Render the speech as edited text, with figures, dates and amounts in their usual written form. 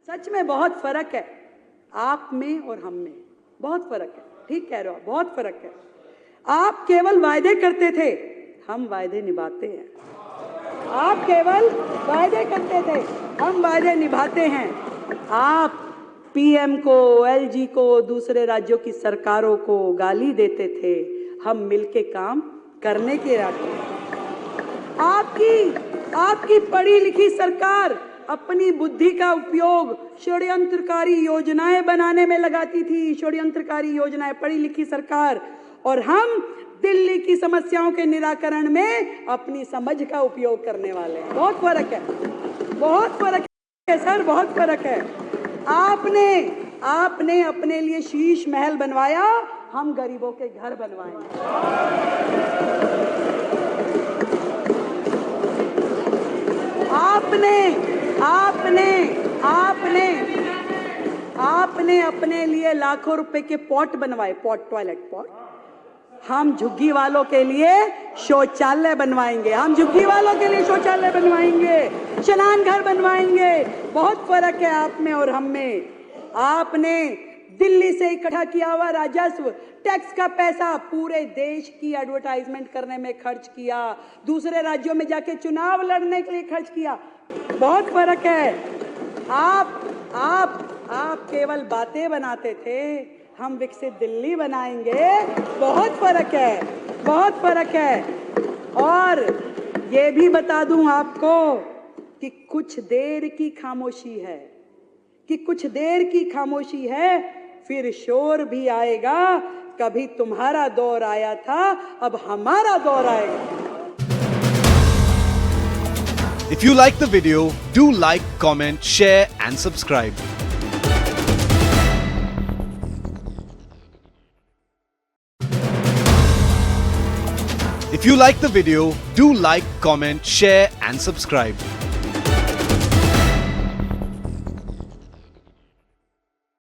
सच में बहुत फर्क है आप में और हम में, बहुत फर्क है। ठीक कह रहे हो, बहुत फर्क है। आप केवल वायदे करते थे, हम वायदे निभाते हैं। आप केवल वायदे करते थे, हम वायदे निभाते हैं। आप पीएम को, एलजी को, दूसरे राज्यों की सरकारों को गाली देते थे, हम मिलके काम करने के इरादे हैं। आपकी पढ़ी लिखी सरकार अपनी बुद्धि का उपयोग षड्यंत्रकारी योजनाएं बनाने में लगाती थी, षड्यंत्रकारी योजनाएं, पढ़ी लिखी सरकार। और हम दिल्ली की समस्याओं के निराकरण में अपनी समझ का उपयोग करने वाले हैं। बहुत फर्क है, बहुत फर्क है सर, बहुत फर्क है। आपने अपने लिए शीश महल बनवाया, हम गरीबों के घर बनवाएंगे। आपने अपने लिए लाखों रुपए के पॉट बनवाए, पॉट, टॉयलेट पॉट। हम झुग्गी वालों के लिए शौचालय बनवाएंगे, हम झुग्गी वालों के लिए शौचालय बनवाएंगे, स्नान घर बनवाएंगे। बहुत फर्क है आप में और हम में। आपने दिल्ली से इकट्ठा किया हुआ राजस्व, टैक्स का पैसा पूरे देश की एडवर्टाइजमेंट करने में खर्च किया, दूसरे राज्यों में जाके चुनाव लड़ने के लिए खर्च किया। बहुत फर्क है। आप केवल बातें बनाते थे, हम विकसित दिल्ली बनाएंगे। बहुत फर्क है, बहुत फर्क है। और ये भी बता दूं आपको कि कुछ देर की खामोशी है, फिर शोर भी आएगा। कभी तुम्हारा दौर आया था, अब हमारा दौर आएगा। If you like the video, do like, comment, share and subscribe. If you like the video, do like, comment, share and subscribe.